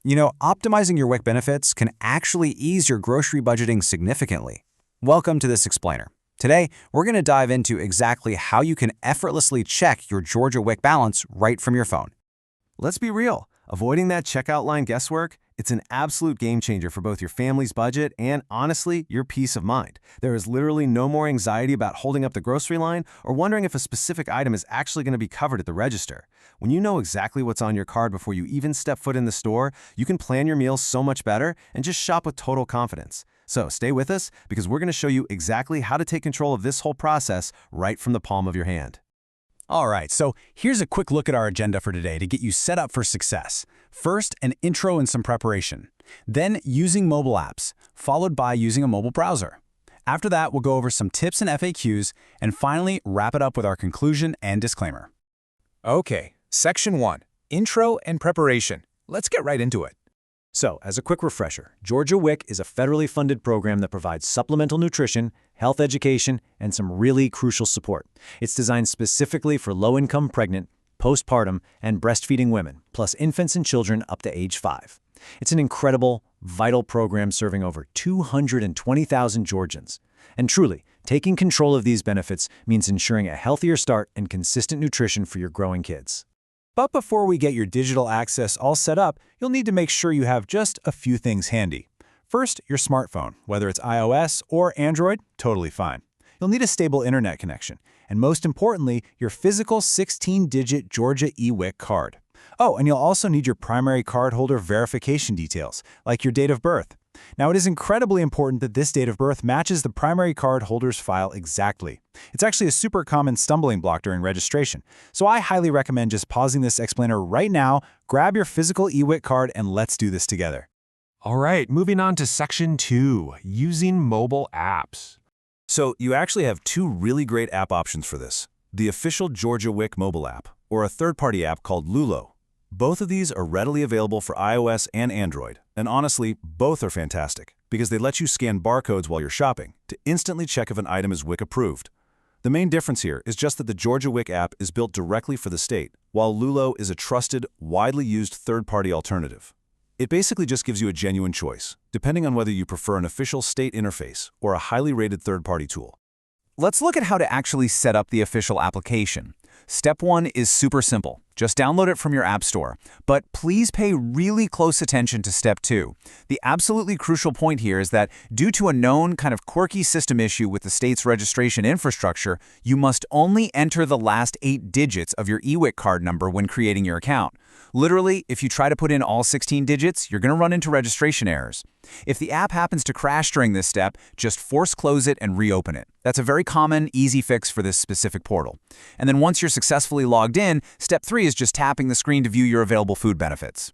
Optimizing your WIC benefits can actually ease your grocery budgeting significantly. Welcome to this explainer. Today, we're going to dive into exactly how you can effortlessly check your Georgia WIC balance right from your phone. Let's be real. Avoiding that checkout line guesswork, it's an absolute game changer for both your family's budget and, honestly, your peace of mind. There is literally no more anxiety about holding up the grocery line or wondering if a specific item is actually going to be covered at the register. When you know exactly what's on your card before you even step foot in the store, you can plan your meals so much better and just shop with total confidence. So stay with us because we're going to show you exactly how to take control of this whole process right from the palm of your hand. All right, so here's a quick look at our agenda for today to get you set up for success. First, an intro and some preparation. Then, using mobile apps, followed by using a mobile browser. After that, we'll go over some tips and FAQs, and finally, wrap it up with our conclusion and disclaimer. Okay, Section 1, Intro and Preparation. Let's get right into it. So, as a quick refresher, Georgia WIC is a federally funded program that provides supplemental nutrition, health education, and some really crucial support. It's designed specifically for low-income pregnant, postpartum, and breastfeeding women, plus infants and children up to age 5. It's an incredible, vital program serving over 220,000 Georgians. And truly, taking control of these benefits means ensuring a healthier start and consistent nutrition for your growing kids. But before we get your digital access all set up, you'll need to make sure you have just a few things handy. First, your smartphone, whether it's iOS or Android, totally fine. You'll need a stable internet connection, and most importantly, your physical 16-digit Georgia WIC card. Oh, and you'll also need your primary cardholder verification details, like your date of birth. Now, it is incredibly important that this date of birth matches the primary card holder's file exactly. It's actually a super common stumbling block during registration, so I highly recommend just pausing this explainer right now, grab your physical WIC card, and let's do this together. All right, moving on to Section 2, using mobile apps. So, you actually have two really great app options for this. The official Georgia WIC mobile app, or a third-party app called Lulo. Both of these are readily available for iOS and Android, and honestly, both are fantastic because they let you scan barcodes while you're shopping to instantly check if an item is WIC approved. The main difference here is just that the Georgia WIC app is built directly for the state, while Lulo is a trusted, widely used third-party alternative. It basically just gives you a genuine choice, depending on whether you prefer an official state interface or a highly rated third-party tool. Let's look at how to actually set up the official application. Step 1 is super simple. Just download it from your app store. But please pay really close attention to Step 2. The absolutely crucial point here is that due to a known kind of quirky system issue with the state's registration infrastructure, you must only enter the last 8 digits of your WIC card number when creating your account. Literally, if you try to put in all 16 digits, you're going to run into registration errors. If the app happens to crash during this step, just force close it and reopen it. That's a very common, easy fix for this specific portal. And then once you're successfully logged in, Step 3 is just tapping the screen to view your available food benefits.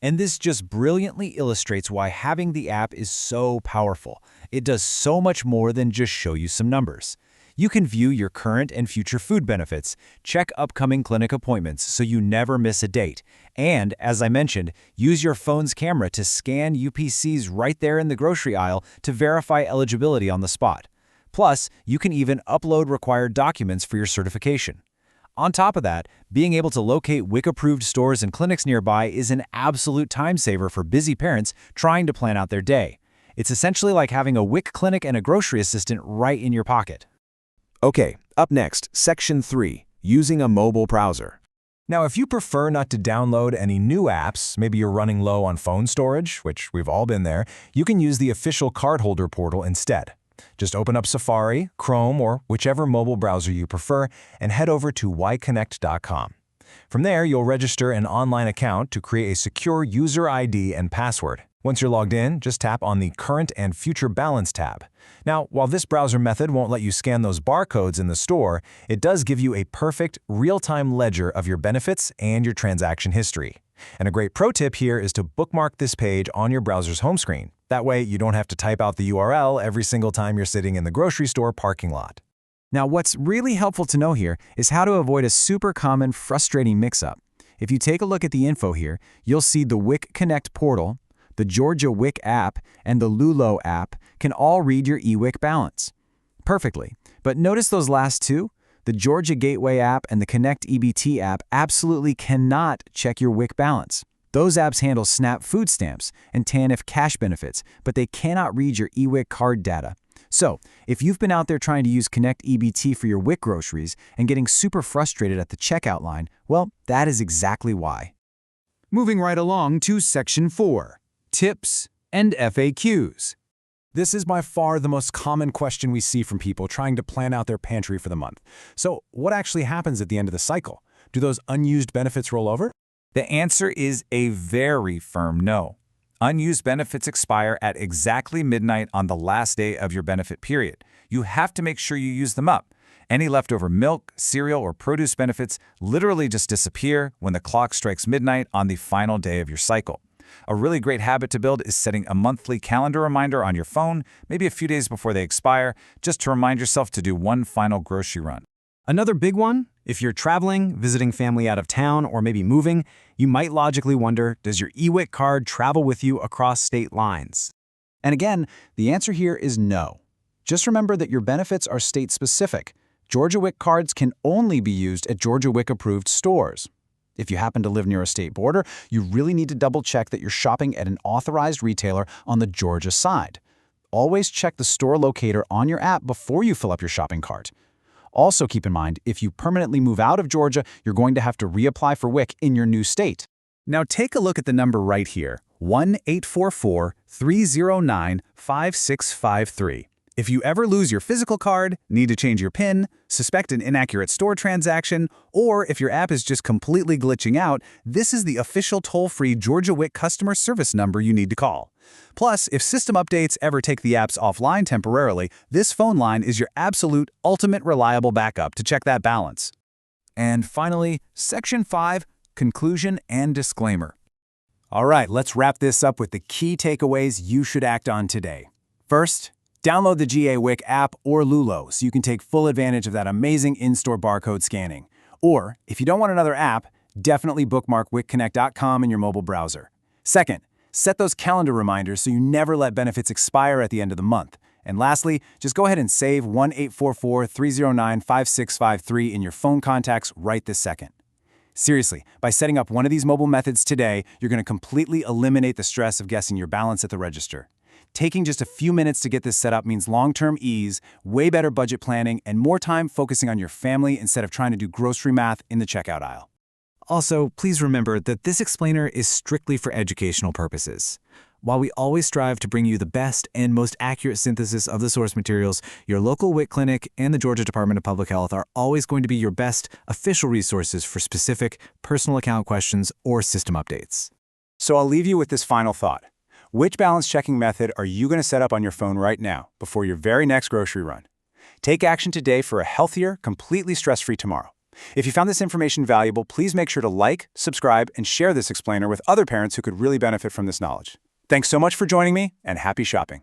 And this just brilliantly illustrates why having the app is so powerful. It does so much more than just show you some numbers. You can view your current and future food benefits, check upcoming clinic appointments so you never miss a date, and, as I mentioned, use your phone's camera to scan UPCs right there in the grocery aisle to verify eligibility on the spot. Plus, you can even upload required documents for your certification. On top of that, being able to locate WIC-approved stores and clinics nearby is an absolute time saver for busy parents trying to plan out their day. It's essentially like having a WIC clinic and a grocery assistant right in your pocket. Okay, up next, Section 3, using a mobile browser. Now, if you prefer not to download any new apps, maybe you're running low on phone storage, which we've all been there, you can use the official cardholder portal instead. Just open up Safari, Chrome, or whichever mobile browser you prefer, and head over to yconnect.com. From there, you'll register an online account to create a secure user ID and password. Once you're logged in, just tap on the Current and Future Balance tab. Now, while this browser method won't let you scan those barcodes in the store, it does give you a perfect, real-time ledger of your benefits and your transaction history. And a great pro tip here is to bookmark this page on your browser's home screen. That way, you don't have to type out the URL every single time you're sitting in the grocery store parking lot. Now, what's really helpful to know here is how to avoid a super common, frustrating mix-up. If you take a look at the info here, you'll see the WIC Connect portal, the Georgia WIC app, and the Lulo app can all read your WIC balance perfectly. But notice those last two, the Georgia Gateway app and the Connect EBT app absolutely cannot check your WIC balance. Those apps handle SNAP food stamps and TANF cash benefits, but they cannot read your eWIC card data. So, if you've been out there trying to use Connect EBT for your WIC groceries and getting super frustrated at the checkout line, well, that is exactly why. Moving right along to Section 4, Tips and FAQs. This is by far the most common question we see from people trying to plan out their pantry for the month. So, what actually happens at the end of the cycle? Do those unused benefits roll over? The answer is a very firm no. Unused benefits expire at exactly midnight on the last day of your benefit period. You have to make sure you use them up. Any leftover milk, cereal, or produce benefits literally just disappear when the clock strikes midnight on the final day of your cycle. A really great habit to build is setting a monthly calendar reminder on your phone, maybe a few days before they expire, just to remind yourself to do one final grocery run. Another big one, if you're traveling, visiting family out of town, or maybe moving, you might logically wonder, does your eWIC card travel with you across state lines? And again, the answer here is no. Just remember that your benefits are state-specific. Georgia WIC cards can only be used at Georgia WIC-approved stores. If you happen to live near a state border, you really need to double-check that you're shopping at an authorized retailer on the Georgia side. Always check the store locator on your app before you fill up your shopping cart. Also keep in mind, if you permanently move out of Georgia, you're going to have to reapply for WIC in your new state. Now take a look at the number right here, 1-844-309-5653. If you ever lose your physical card, need to change your PIN, suspect an inaccurate store transaction, or if your app is just completely glitching out, this is the official toll-free Georgia WIC customer service number you need to call. Plus, if system updates ever take the apps offline temporarily, this phone line is your absolute ultimate reliable backup to check that balance. And finally, Section 5, Conclusion and Disclaimer. All right, let's wrap this up with the key takeaways you should act on today. First, download the GA WIC app or Lulo so you can take full advantage of that amazing in-store barcode scanning. Or, if you don't want another app, definitely bookmark WICConnect.com in your mobile browser. Second, set those calendar reminders so you never let benefits expire at the end of the month. And lastly, just go ahead and save 1-844-309-5653 in your phone contacts right this second. Seriously, by setting up one of these mobile methods today, you're going to completely eliminate the stress of guessing your balance at the register. Taking just a few minutes to get this set up means long-term ease, way better budget planning, and more time focusing on your family instead of trying to do grocery math in the checkout aisle. Also, please remember that this explainer is strictly for educational purposes. While we always strive to bring you the best and most accurate synthesis of the source materials, your local WIC clinic and the Georgia Department of Public Health are always going to be your best official resources for specific personal account questions or system updates. So I'll leave you with this final thought. Which balance checking method are you going to set up on your phone right now before your very next grocery run? Take action today for a healthier, completely stress-free tomorrow. If you found this information valuable, please make sure to like, subscribe, and share this explainer with other parents who could really benefit from this knowledge. Thanks so much for joining me, and happy shopping.